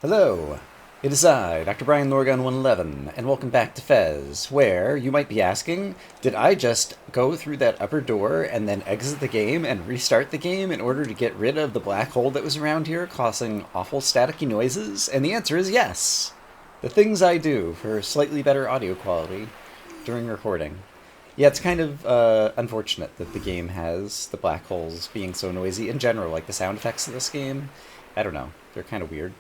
Hello, it is I, Dr. Brian Lorgon 111, and welcome back to Fez, where, you might be asking, did I just go through that upper door and then exit the game and restart the game in order to get rid of the black hole that was around here causing awful staticky noises? And the answer is yes! The things I do for slightly better audio quality during recording. Yeah, it's kind of unfortunate that the game has the black holes being so noisy in general, like the sound effects of this game. I don't know, they're kind of weird.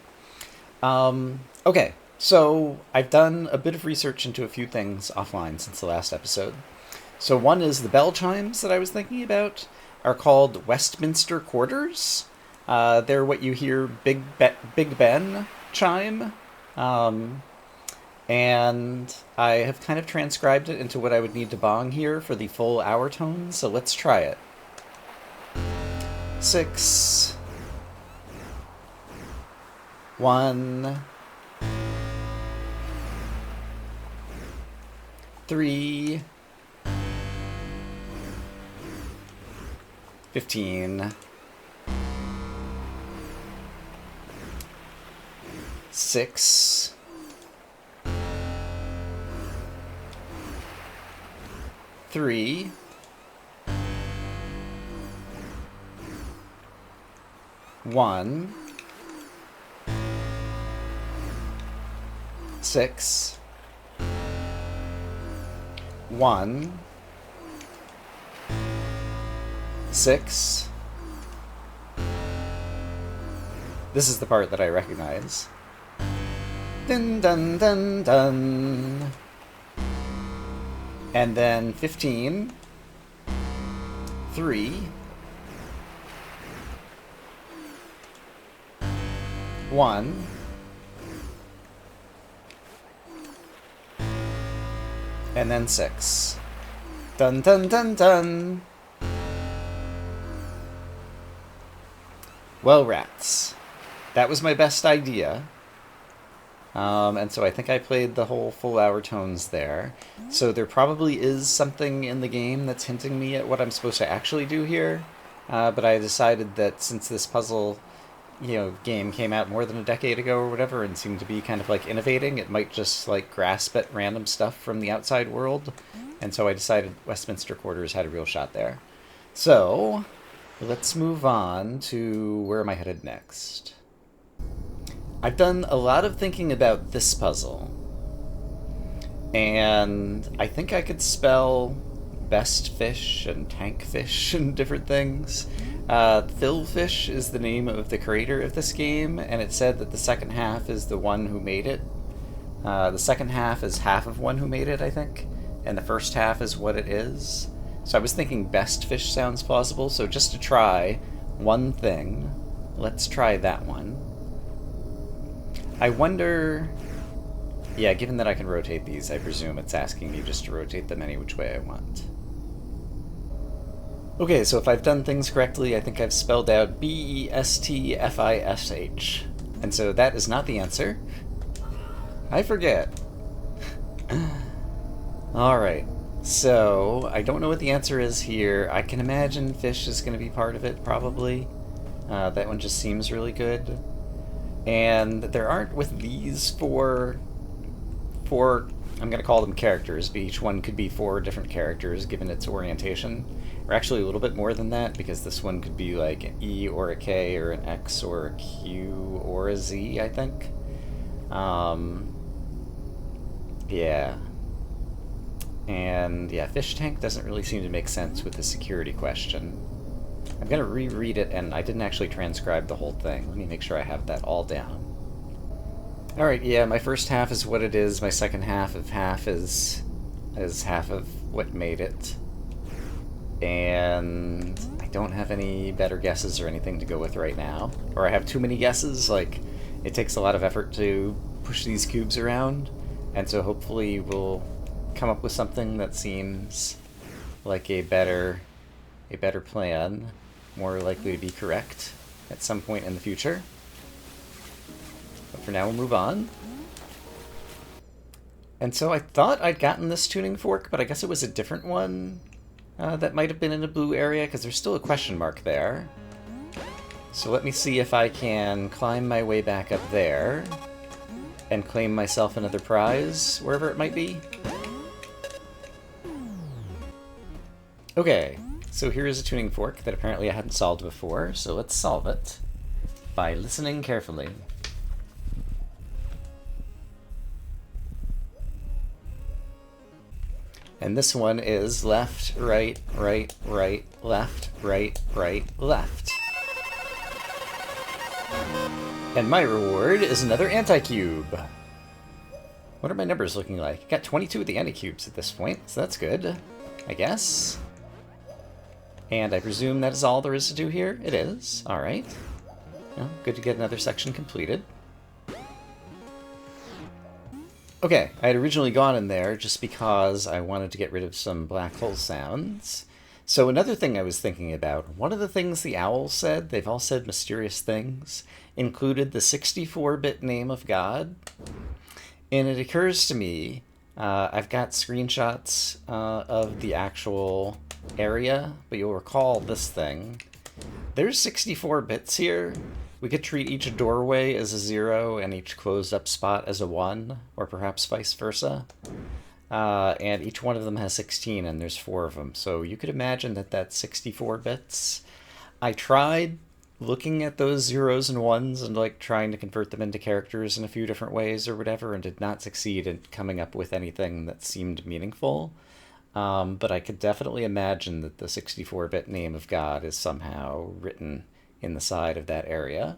Okay, so I've done a bit of research into a few things offline since the last episode. So one is the bell chimes that I was thinking about are called Westminster Quarters. They're what you hear Big Ben chime. And I have kind of transcribed it into what I would need to bong here for the full hour tone, so let's try it. 6 1 3 15 6 3 1 6 1 6. This is the part that I recognize. Dun dun dun dun. And then 15 3 1 and then 6. Dun dun dun dun. Well, rats. That was my best idea. And so I think I played the whole full hour tones there. So there probably is something in the game that's hinting me at what I'm supposed to actually do here. But I decided that since this puzzle, game came out more than a decade ago or whatever and seemed to be kind of like innovating, it might just like grasp at random stuff from the outside world. And so I decided Westminster Quarters had a real shot there. So let's move on to where am I headed next? I've done a lot of thinking about this puzzle. And I think I could spell best fish and tank fish and different things. Phil Fish is the name of the creator of this game, and it said that the second half is the one who made it. The second half is half of one who made it, I think, and the first half is what it is. So I was thinking best fish sounds plausible, so just to try one thing, let's try that one. I wonder... Yeah, given that I can rotate these, I presume it's asking me just to rotate them any which way I want. Okay, so if I've done things correctly, I think I've spelled out B-E-S-T-F-I-S-H. And so that is not the answer. I forget. Alright, so I don't know what the answer is here. I can imagine fish is going to be part of it, probably. That one just seems really good. And there aren't with these four, I'm going to call them characters, but each one could be 4 different characters given its orientation. Or actually a little bit more than that, because this one could be like an E or a K or an X or a Q or a Z, I think. Yeah. And yeah, fish tank doesn't really seem to make sense with the security question. I'm going to reread it, and I didn't actually transcribe the whole thing. Let me make sure I have that all down. Alright, yeah, my first half is what it is. My second half is half of what made it. And I don't have any better guesses or anything to go with right now. Or I have too many guesses, like, it takes a lot of effort to push these cubes around. And so hopefully we'll come up with something that seems like a better plan, more likely to be correct at some point in the future. But for now, we'll move on. And so I thought I'd gotten this tuning fork, but I guess it was a different one that might have been in a blue area, because there's still a question mark there. So let me see if I can climb my way back up there and claim myself another prize, wherever it might be. Okay, so here is a tuning fork that apparently I hadn't solved before, so let's solve it by listening carefully. And this one is left, right, right, right, left, right, right, left. And my reward is another anti-cube. What are my numbers looking like? Got 22 of the anti-cubes at this point, so that's good, I guess. And I presume that is all there is to do here? It is. Alright. Well, good to get another section completed. Okay, I had originally gone in there just because I wanted to get rid of some black hole sounds. So another thing I was thinking about, one of the things the owls said, they've all said mysterious things, included the 64-bit name of God. And it occurs to me, I've got screenshots of the actual area, but you'll recall this thing. There's 64 bits here. We could treat each doorway as a 0 and each closed up spot as a 1, or perhaps vice versa. And each one of them has 16, and there's 4 of them. So you could imagine that that's 64 bits. I tried looking at those zeros and ones and like trying to convert them into characters in a few different ways or whatever, and did not succeed in coming up with anything that seemed meaningful. But I could definitely imagine that the 64-bit name of God is somehow written in the side of that area.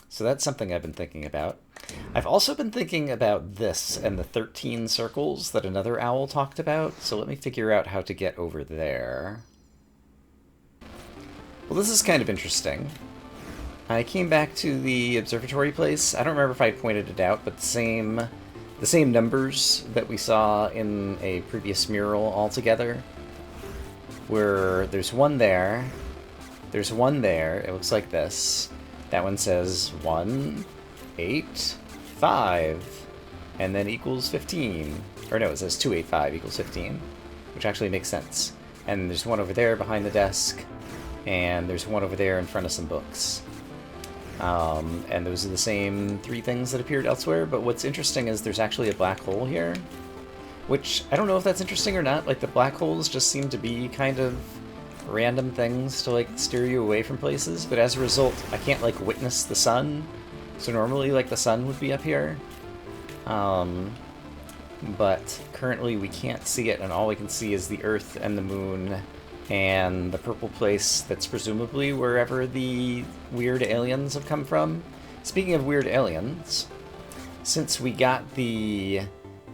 So that's something I've been thinking about. I've also been thinking about this and the 13 circles that another owl talked about, so let me figure out how to get over there. Well, this is kind of interesting. I came back to the observatory place. I don't remember if I pointed it out, but the same numbers that we saw in a previous mural altogether, where there's one there, there's one there, it looks like this. That one says 1, 8, 5, and then equals 15. Or no, it says 285 equals 15, which actually makes sense. And there's one over there behind the desk, and there's one over there in front of some books. And those are the same 3 things that appeared elsewhere, but what's interesting is there's actually a black hole here, which I don't know if that's interesting or not. Like, the black holes just seem to be kind of random things to, like, steer you away from places, but as a result, I can't, like, witness the sun. So normally, like, the sun would be up here. But currently we can't see it, and all we can see is the Earth and the moon and the purple place that's presumably wherever the weird aliens have come from. Speaking of weird aliens, since we got the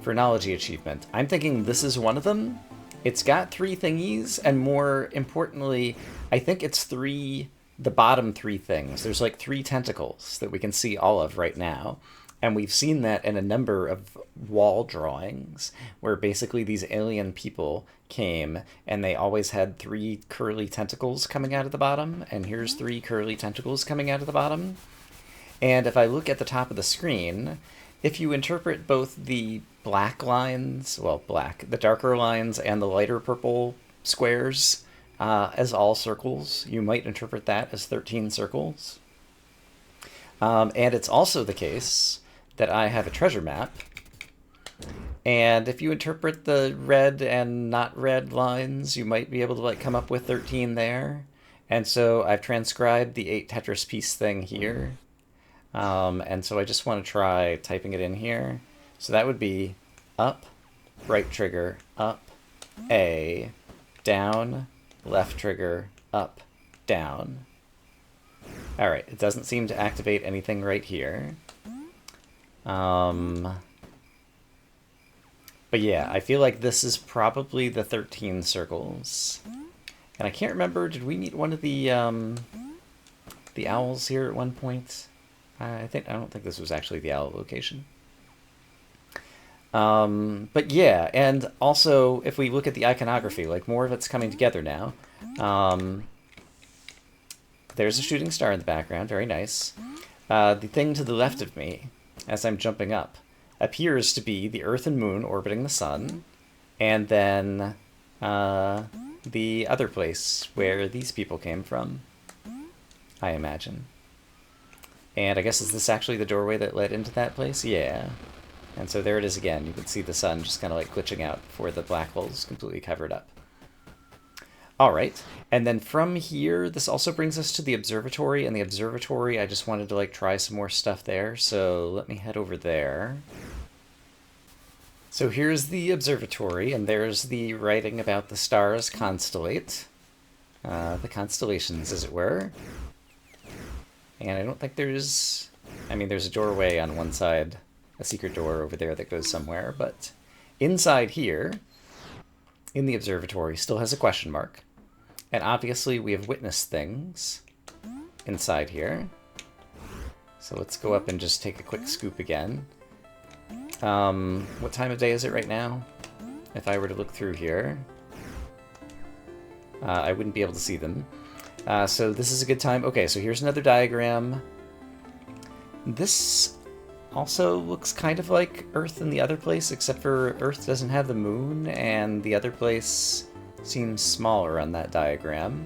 Phrenology achievement, I'm thinking this is one of them. It's got 3 thingies, and more importantly, I think it's the bottom 3 things. There's like 3 tentacles that we can see all of right now. And we've seen that in a number of wall drawings where basically these alien people came and they always had 3 curly tentacles coming out of the bottom. And here's 3 curly tentacles coming out of the bottom. And if I look at the top of the screen, if you interpret both the black lines, well, black, the darker lines and the lighter purple squares as all circles, you might interpret that as 13 circles. And it's also the case that I have a treasure map, and if you interpret the red and not red lines, you might be able to like come up with 13 there. And so I've transcribed the 8 Tetris piece thing here, and so I just want to try typing it in here. So that would be up, right trigger, up, A, down, left trigger, up, down. Alright, it doesn't seem to activate anything right here. But yeah, I feel like this is probably the 13 circles. And I can't remember, did we meet one of the owls here at one point? I don't think this was actually the owl location. But yeah, and also, if we look at the iconography, like, more of it's coming together now. There's a shooting star in the background, very nice. The thing to the left of me, as I'm jumping up, appears to be the Earth and Moon orbiting the Sun, and then the other place where these people came from, I imagine. And I guess, is this actually the doorway that led into that place? Yeah. And so there it is again. You can see the sun just kind of like glitching out before the black hole's completely covered up. Alright, and then from here, this also brings us to the observatory, and the observatory, I just wanted to like try some more stuff there, so let me head over there. So here's the observatory, and there's the writing about the stars constellate. The constellations, as it were. And I don't think there's... I mean, there's a doorway on one side, a secret door over there that goes somewhere, but inside here, in the observatory, still has a question mark. And obviously we have witnessed things inside here. So let's go up and just take a quick scoop again. What time of day is it right now? If I were to look through here, I wouldn't be able to see them. So this is a good time. Okay, so here's another diagram. This also looks kind of like Earth in the other place, except for Earth doesn't have the moon, and the other place seems smaller on that diagram.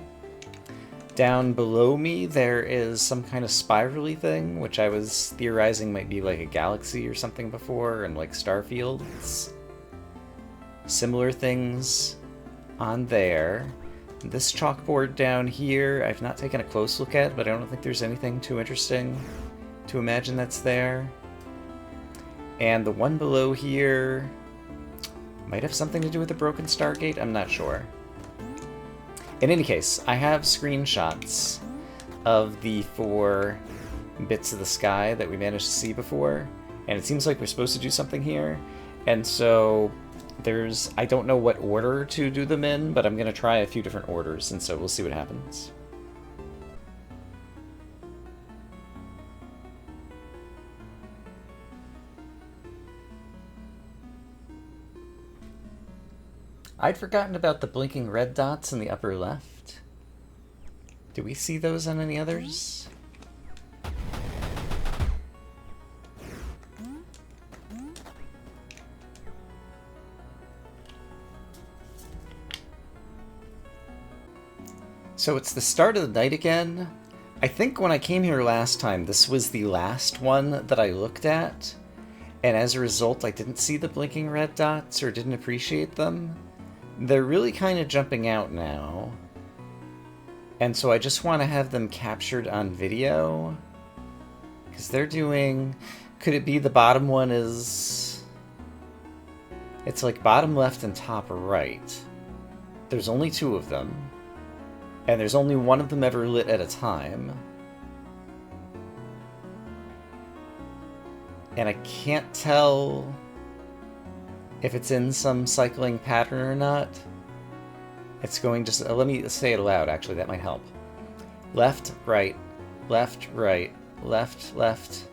Down below me, there is some kind of spirally thing, which I was theorizing might be like a galaxy or something before, and like star fields. Similar things on there. This chalkboard down here, I've not taken a close look at, but I don't think there's anything too interesting to imagine that's there. And the one below here might have something to do with the broken Stargate, I'm not sure. In any case, I have screenshots of the 4 bits of the sky that we managed to see before, and it seems like we're supposed to do something here, and so there's... I don't know what order to do them in, but I'm going to try a few different orders, and so we'll see what happens. I'd forgotten about the blinking red dots in the upper left. Do we see those on any others? So it's the start of the night again. I think when I came here last time, this was the last one that I looked at, and as a result I didn't see the blinking red dots or didn't appreciate them. They're really kind of jumping out now, and so I just want to have them captured on video, because they're doing... Could it be the bottom one is... It's like bottom left and top right. There's only 2 of them, and there's only one of them ever lit at a time. And I can't tell if it's in some cycling pattern or not. It's going to... let me say it aloud, actually, that might help. Left, right, left, right, left, left.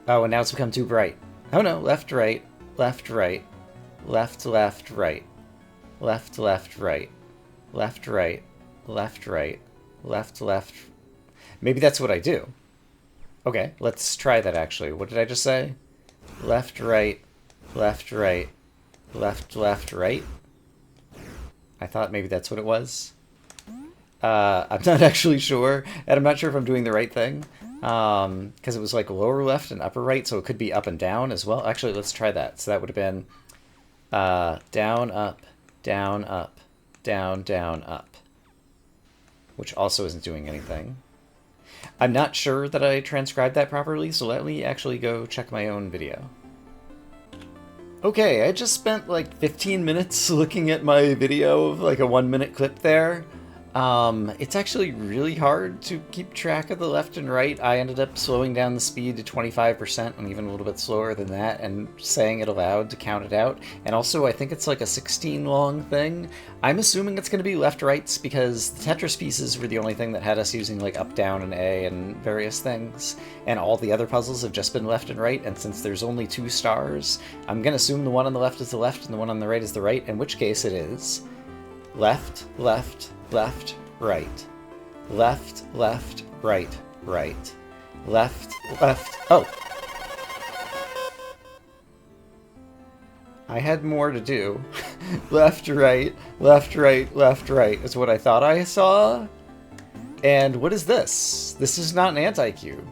Oh, and now it's become too bright. Oh no, left, right, left, right, left, left, right, left, left, right, left, right, left, right, left, left. Maybe that's what I do. Okay, let's try that actually. What did I just say? Left, right, left, right, left, left, right. I thought maybe that's what it was. I'm not actually sure, and I'm not sure if I'm doing the right thing, because it was like lower left and upper right, so it could be up and down as well. Actually, let's try that. So that would have been down, up, down, up, down, down, up, which also isn't doing anything. I'm not sure that I transcribed that properly, so let me actually go check my own video. Okay, I just spent like 15 minutes looking at my video of like a 1-minute clip there. It's actually really hard to keep track of the left and right. I ended up slowing down the speed to 25% and even a little bit slower than that and saying it aloud to count it out. And also I think it's like a 16 long thing. I'm assuming it's going to be left-rights because the Tetris pieces were the only thing that had us using like up, down, and A and various things. And all the other puzzles have just been left and right, and since there's only 2 stars, I'm going to assume the one on the left is the left and the one on the right is the right, in which case it is left, left, left, right, left, left, right, right, left, left. Oh! I had more to do. Left, right, left, right, left, right is what I thought I saw. And what is this? This is not an anti-cube.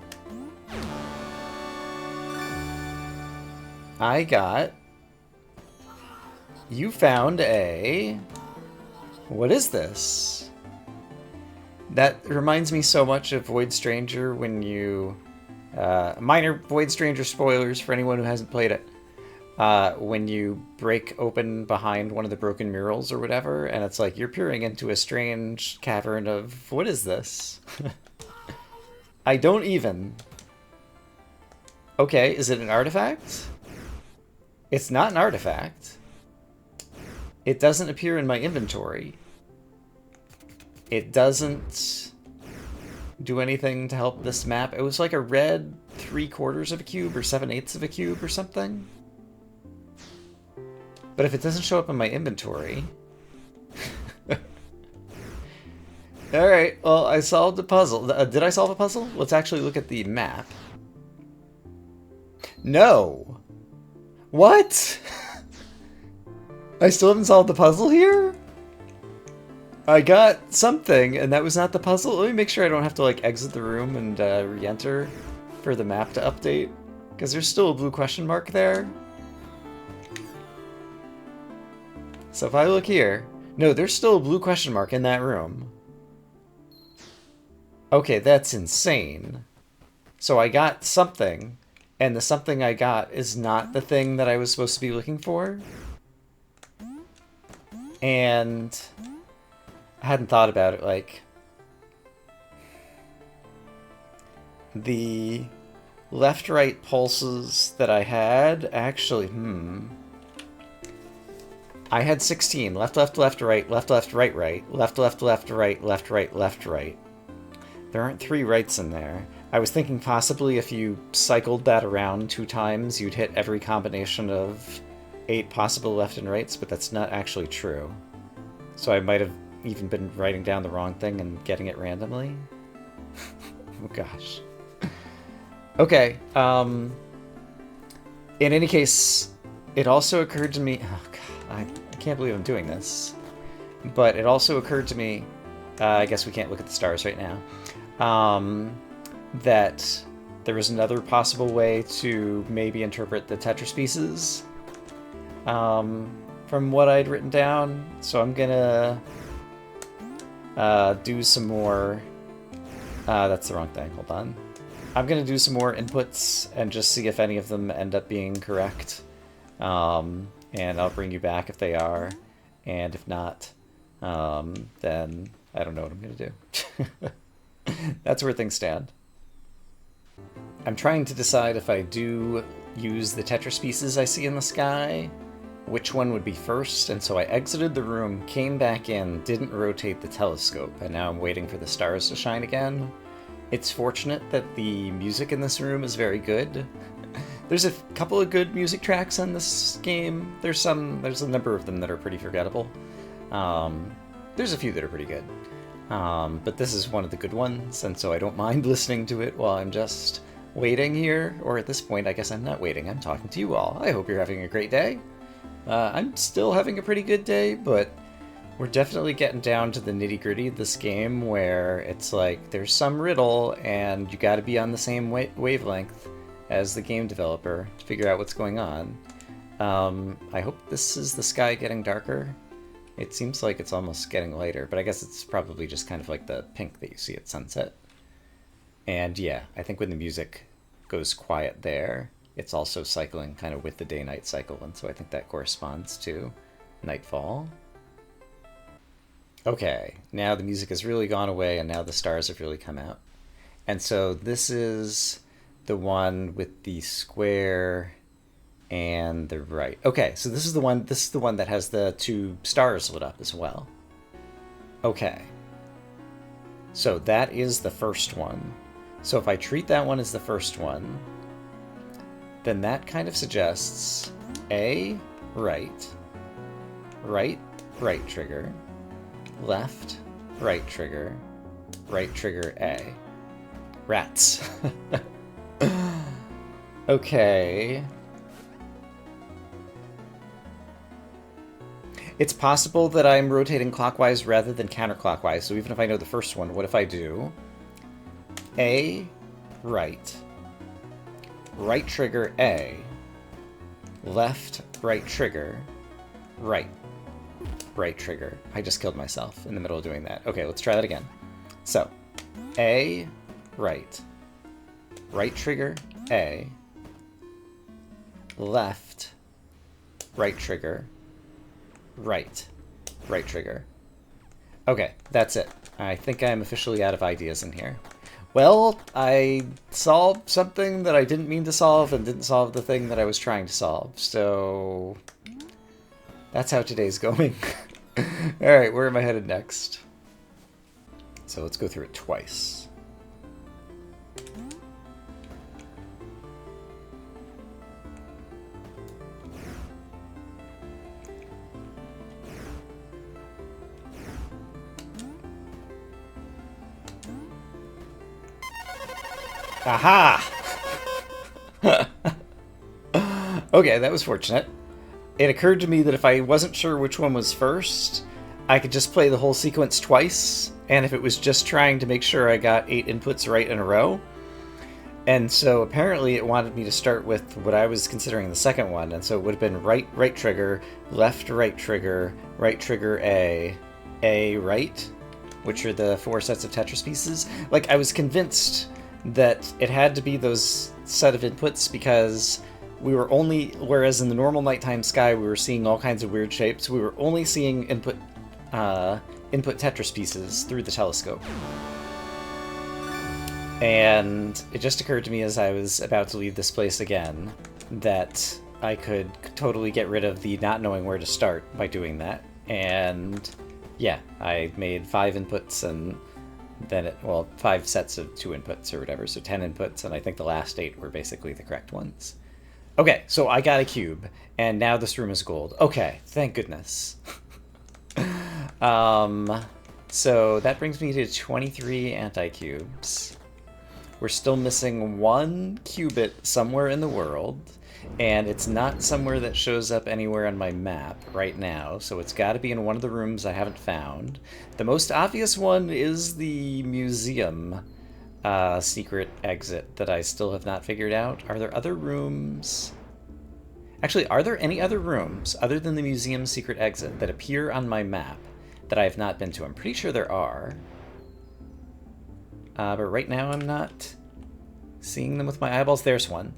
You found a... What is this? That reminds me so much of Void Stranger when you... minor Void Stranger spoilers for anyone who hasn't played it. When you break open behind one of the broken murals or whatever, and it's like you're peering into a strange cavern of... What is this? I don't even... Okay, is it an artifact? It's not an artifact. It doesn't appear in my inventory. It doesn't do anything to help this map. It was like a red 3/4 of a cube or 7/8 of a cube or something. But if it doesn't show up in my inventory... Alright, well, I solved a puzzle. Did I solve a puzzle? Let's actually look at the map. No! What? I still haven't solved the puzzle here? I got something, and that was not the puzzle. Let me make sure I don't have to, like, exit the room and re-enter for the map to update. Because there's still a blue question mark there. So if I look here... No, there's still a blue question mark in that room. Okay, that's insane. So I got something, and the something I got is not the thing that I was supposed to be looking for. And I hadn't thought about it, like... The left-right pulses that I had, actually, I had 16. Left, left, left, right, left, left, right, right. Left, left, left, right, left, right, left, right. There aren't 3 rights in there. I was thinking possibly if you cycled that around 2 times, you'd hit every combination of 8 possible left and rights, but that's not actually true. So I might have even been writing down the wrong thing and getting it randomly. Oh gosh. Okay, in any case, it also occurred to me... Oh god, I can't believe I'm doing this. But it also occurred to me... I guess we can't look at the stars right now. That there was another possible way to maybe interpret the Tetris pieces from what I'd written down. So I'm gonna do some more... that's the wrong thing, hold on. I'm gonna do some more inputs and just see if any of them end up being correct. And I'll bring you back if they are. And if not, then I don't know what I'm gonna do. That's where things stand. I'm trying to decide if I do use the Tetris pieces I see in the sky, which one would be first, and so I exited the room, came back in, didn't rotate the telescope, and now I'm waiting for the stars to shine again. It's fortunate that the music in this room is very good. There's a couple of good music tracks on this game. There's a number of them that are pretty forgettable. There's a few that are pretty good. But this is one of the good ones, and so I don't mind listening to it while I'm just waiting here. Or at this point, I guess I'm not waiting, I'm talking to you all. I hope you're having a great day. I'm still having a pretty good day, but we're definitely getting down to the nitty-gritty of this game where it's like there's some riddle and you gotta be on the same wavelength as the game developer to figure out what's going on. I hope this is the sky getting darker. It seems like it's almost getting lighter, but I guess it's probably just kind of like the pink that you see at sunset. And yeah, I think when the music goes quiet there, it's also cycling kind of with the day-night cycle, and so I think that corresponds to nightfall. Okay, now the music has really gone away, and now the stars have really come out. And so this is the one with the square and the right. Okay, so this is the one that has the 2 stars lit up as well. Okay. So that is the first one. So if I treat that one as the first one, then that kind of suggests A, right, right, right trigger, left, right trigger, A. Rats. Okay. It's possible that I'm rotating clockwise rather than counterclockwise, so even if I know the first one, what if I do A, right. Right trigger A. Left, right trigger, right. Right trigger. I just killed myself in the middle of doing that. Okay, let's try that again. So, A, right. Right trigger, A. Left, right trigger, right. Right trigger. Okay, that's it. I think I'm officially out of ideas in here. Well, I solved something that I didn't mean to solve and didn't solve the thing that I was trying to solve, so that's how today's going. Alright, where am I headed next? So let's go through it twice. Aha! Okay, that was fortunate. It occurred to me that if I wasn't sure which one was first, I could just play the whole sequence twice, and if it was just trying to make sure I got 8 inputs right in a row. And so apparently it wanted me to start with what I was considering the second one, and so it would have been right trigger, left trigger, right trigger A, right, which are the 4 sets of Tetris pieces. Like, I was convinced that it had to be those set of inputs because we were only, whereas in the normal nighttime sky we were seeing all kinds of weird shapes, we were only seeing input Tetris pieces through the telescope. And it just occurred to me as I was about to leave this place again that I could totally get rid of the not knowing where to start by doing that. And yeah, I made 5 inputs and then it, well, 5 sets of 2 inputs or whatever, so 10 inputs, and I think the last 8 were basically the correct ones. Okay, so I got a cube, and now this room is gold. Okay, thank goodness. So that brings me to 23 anti-cubes. We're still missing 1 qubit somewhere in the world, and it's not somewhere that shows up anywhere on my map right now, so it's got to be in one of the rooms I haven't found. The most obvious one is the museum secret exit that I still have not figured out. Are there other rooms? Actually, are there any other rooms other than the museum secret exit that appear on my map that I have not been to? I'm pretty sure there are. But right now I'm not seeing them with my eyeballs. There's one.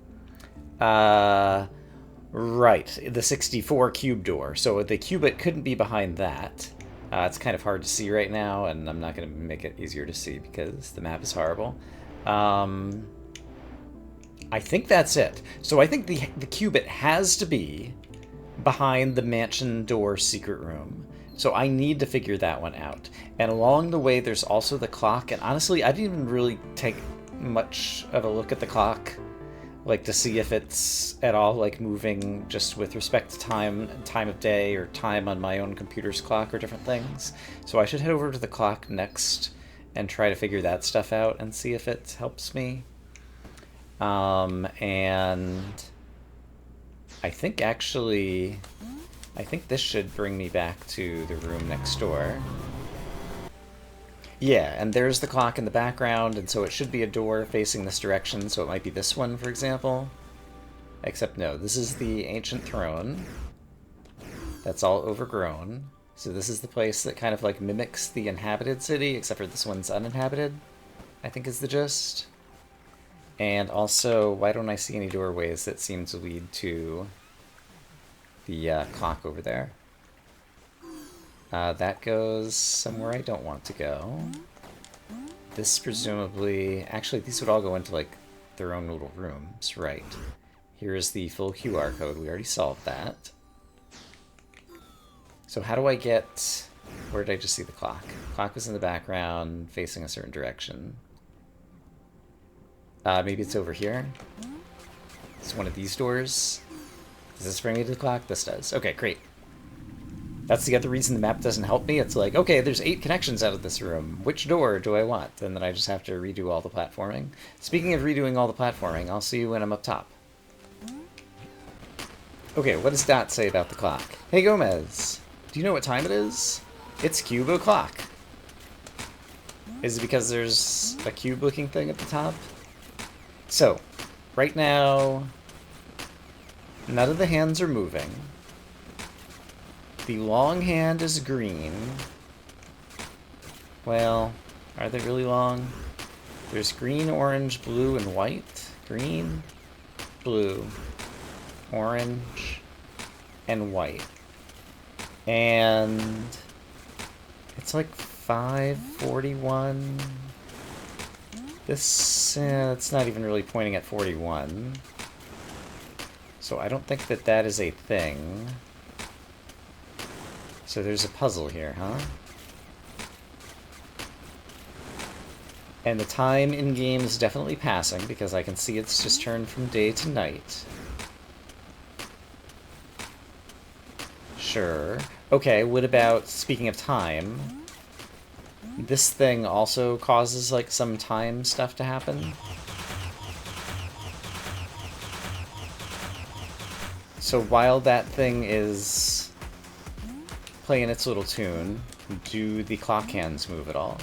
Right, the 64 cube door. So the qubit couldn't be behind that. It's kind of hard to see right now, and I'm not going to make it easier to see because the map is horrible. I think that's it. So I think the qubit has to be behind the mansion door secret room. So I need to figure that one out. And along the way, there's also the clock. And honestly, I didn't even really take much of a look at the clock, like to see if it's at all like moving just with respect to time of day or time on my own computer's clock or different things. So I should head over to the clock next and try to figure that stuff out and see if it helps me. And I think actually, I think this should bring me back to the room next door. Yeah, and there's the clock in the background, and so it should be a door facing this direction, so it might be this one, for example. Except no, this is the ancient throne. That's all overgrown. So this is the place that kind of like mimics the inhabited city, except for this one's uninhabited, I think is the gist. And also, why don't I see any doorways that seem to lead to the clock over there? That goes somewhere I don't want to go. This presumably... Actually, these would all go into, like, their own little rooms. Right. Here is the full QR code. We already solved that. So how do I get... Where did I just see the clock? The clock was in the background, facing a certain direction. Maybe it's over here? It's one of these doors? Does this bring me to the clock? This does. Okay, great. That's the other reason the map doesn't help me. It's like, okay, there's 8 connections out of this room. Which door do I want? And then I just have to redo all the platforming. Speaking of redoing all the platforming, I'll see you when I'm up top. Okay, what does Dot say about the clock? Hey, Gomez, do you know what time it is? It's cube o'clock. Is it because there's a cube-looking thing at the top? So, right now, none of the hands are moving. The long hand is green. Well, are they really long? There's green, orange, blue, and white. Green, blue, orange, and white. And it's like 5:41. This, it's not even really pointing at 41. So I don't think that that is a thing. So there's a puzzle here, huh? And the time in-game is definitely passing, because I can see it's just turned from day to night. Sure. Okay, what about, speaking of time, this thing also causes, like, some time stuff to happen? So while that thing is playing its little tune, do the clock hands move at all?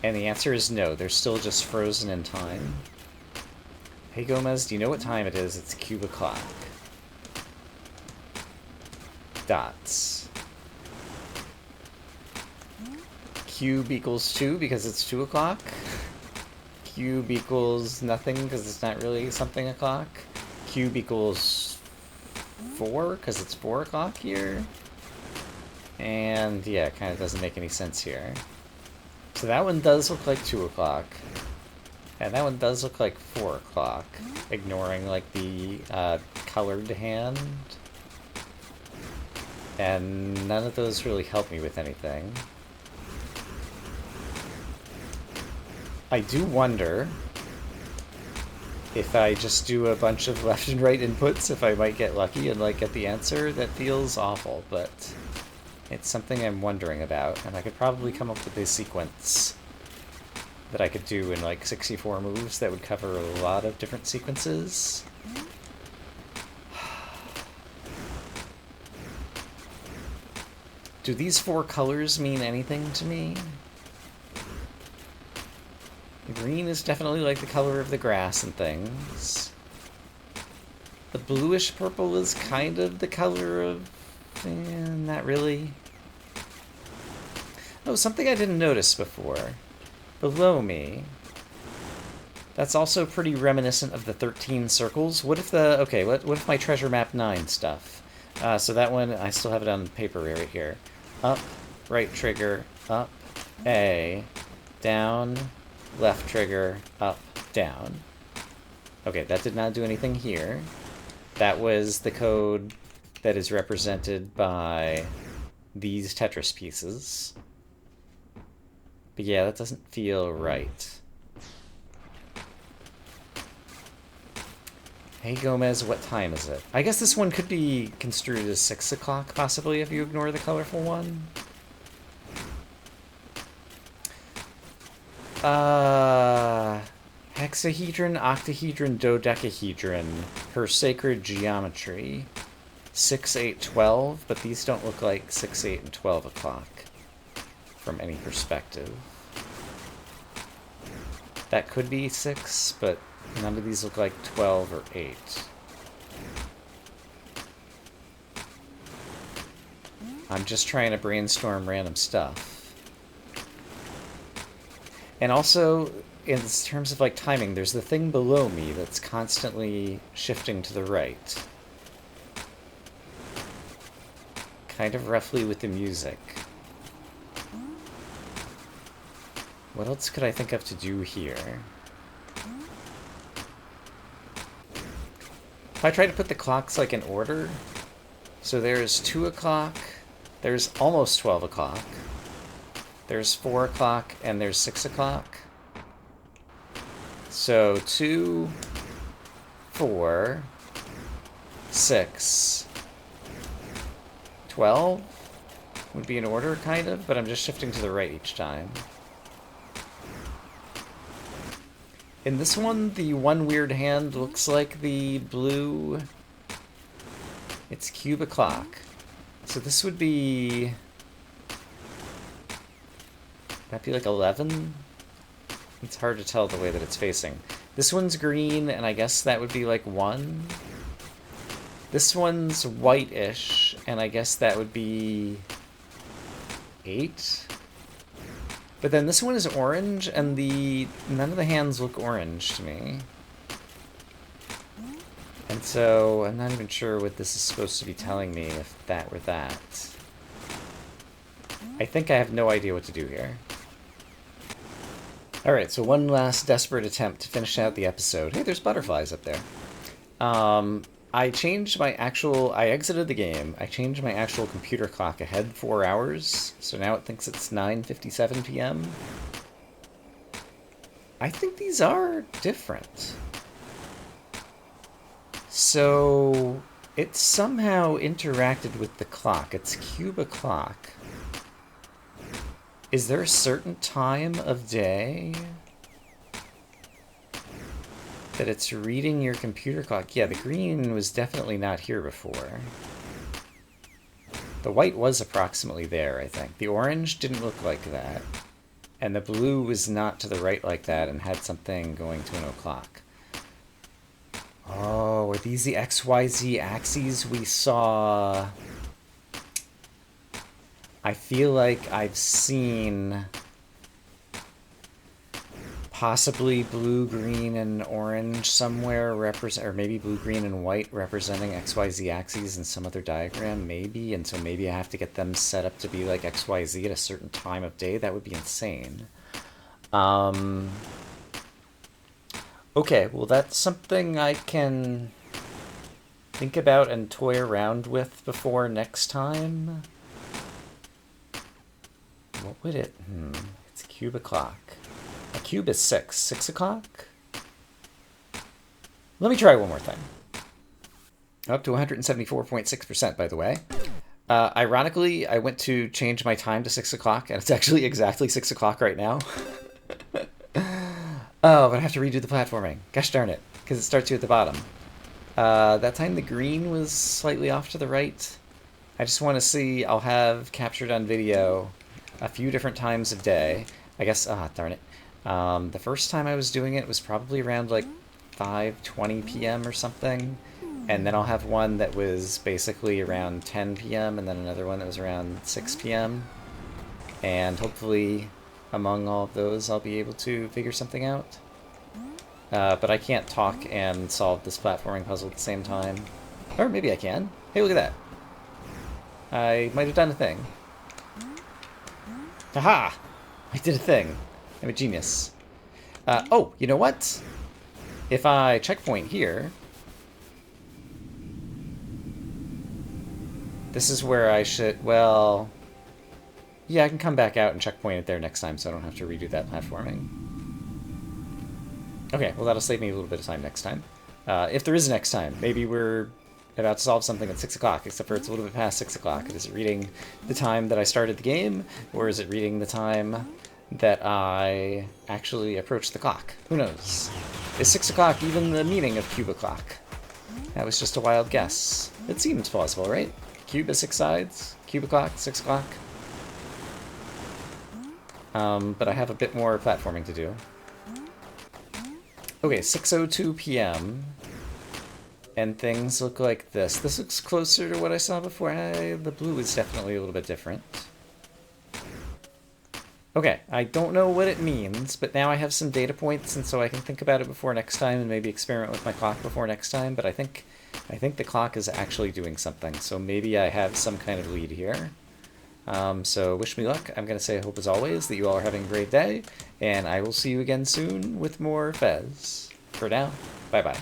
And the answer is no, they're still just frozen in time. Hey Gomez, do you know what time it is? It's cube o'clock. Dots. Cube equals 2 because it's 2 o'clock. Cube equals nothing because it's not really something o'clock. Cube equals 4 because it's 4 o'clock here. And yeah, it kind of doesn't make any sense here. So that one does look like 2 o'clock. And that one does look like 4 o'clock, ignoring like the colored hand. And none of those really help me with anything. I do wonder if I just do a bunch of left and right inputs, if I might get lucky and like get the answer. That feels awful, but it's something I'm wondering about, and I could probably come up with a sequence that I could do in like 64 moves that would cover a lot of different sequences. Do these 4 colors mean anything to me? The green is definitely like the color of the grass and things. The bluish purple is kind of the color of... not really. Oh, something I didn't notice before. Below me. That's also pretty reminiscent of the 13 circles. What if the... okay, what if my treasure map 9 stuff? So that one, I still have it on paper right here. Up, right trigger, up, A, down, left trigger, up, down. Okay, that did not do anything here. That was the code that is represented by these Tetris pieces. But yeah, that doesn't feel right. Hey Gomez, what time is it? I guess this one could be construed as 6 o'clock, possibly, if you ignore the colorful one. Hexahedron, octahedron, dodecahedron, per sacred geometry. 6, 8, 12, but these don't look like 6, 8, and 12 o'clock from any perspective. That could be 6, but none of these look like 12 or 8. I'm just trying to brainstorm random stuff. And also, in terms of like timing, there's the thing below me that's constantly shifting to the right. Kind of roughly with the music. What else could I think of to do here? If I try to put the clocks like in order, so there's 2 o'clock, there's almost 12 o'clock, there's 4 o'clock, and there's 6 o'clock. So 2, 4, 6, 12 would be in order, kind of, but I'm just shifting to the right each time. In this one, the one weird hand looks like the blue... It's cube o'clock. So this would be... That'd be like 11? It's hard to tell the way that it's facing. This one's green, and I guess that would be like 1. This one's white-ish, and I guess that would be 8. But then this one is orange, and none of the hands look orange to me. And so I'm not even sure what this is supposed to be telling me if that were that. I think I have no idea what to do here. Alright, so one last desperate attempt to finish out the episode. Hey, there's butterflies up there. I exited the game. I changed my actual computer clock ahead 4 hours, so now it thinks it's 9:57 p.m. I think these are different. So it somehow interacted with the clock. It's Cuba clock. Is there a certain time of day that it's reading your computer clock? Yeah, the green was definitely not here before. The white was approximately there, I think. The orange didn't look like that. And the blue was not to the right like that and had something going to an o'clock. Oh, are these the XYZ axes we saw? I feel like I've seen possibly blue, green, and orange somewhere or maybe blue, green, and white representing XYZ axes in some other diagram, maybe, and so maybe I have to get them set up to be like XYZ at a certain time of day. That would be insane. Okay, well that's something I can think about and toy around with before next time. What would it... It's a cube o'clock. A cube is 6. 6 o'clock? Let me try one more thing. Up to 174.6%, by the way. Ironically, I went to change my time to 6 o'clock, and it's actually exactly 6 o'clock right now. Oh, but I have to redo the platforming. Gosh darn it, because it starts you at the bottom. That time the green was slightly off to the right. I just want to see, I'll have captured on video a few different times of day. I guess, darn it. The first time I was doing it was probably around like 5:20 p.m. or something. And then I'll have one that was basically around 10 p.m. and then another one that was around 6 p.m. And hopefully among all of those I'll be able to figure something out. But I can't talk and solve this platforming puzzle at the same time. Or maybe I can. Hey, look at that. I might have done a thing. Haha! I did a thing. I'm a genius. Oh, you know what? If I checkpoint here... This is where I should... Well... Yeah, I can come back out and checkpoint it there next time so I don't have to redo that platforming. Okay, well that'll save me a little bit of time next time. If there is a next time, maybe we're about to solve something at 6 o'clock, except for it's a little bit past 6 o'clock. Is it reading the time that I started the game, or is it reading the time that I actually approached the clock? Who knows? Is 6 o'clock even the meaning of cube o'clock? That was just a wild guess. It seems plausible, right? Cube has 6 sides, cube o'clock, 6 o'clock. But I have a bit more platforming to do. Okay, 6:02 p.m. And things look like this. This looks closer to what I saw before. The blue is definitely a little bit different. Okay, I don't know what it means, but now I have some data points, and so I can think about it before next time and maybe experiment with my clock before next time, but I think the clock is actually doing something, so maybe I have some kind of lead here. So wish me luck. I'm going to say I hope as always that you all are having a great day, and I will see you again soon with more Fez. For now, bye-bye.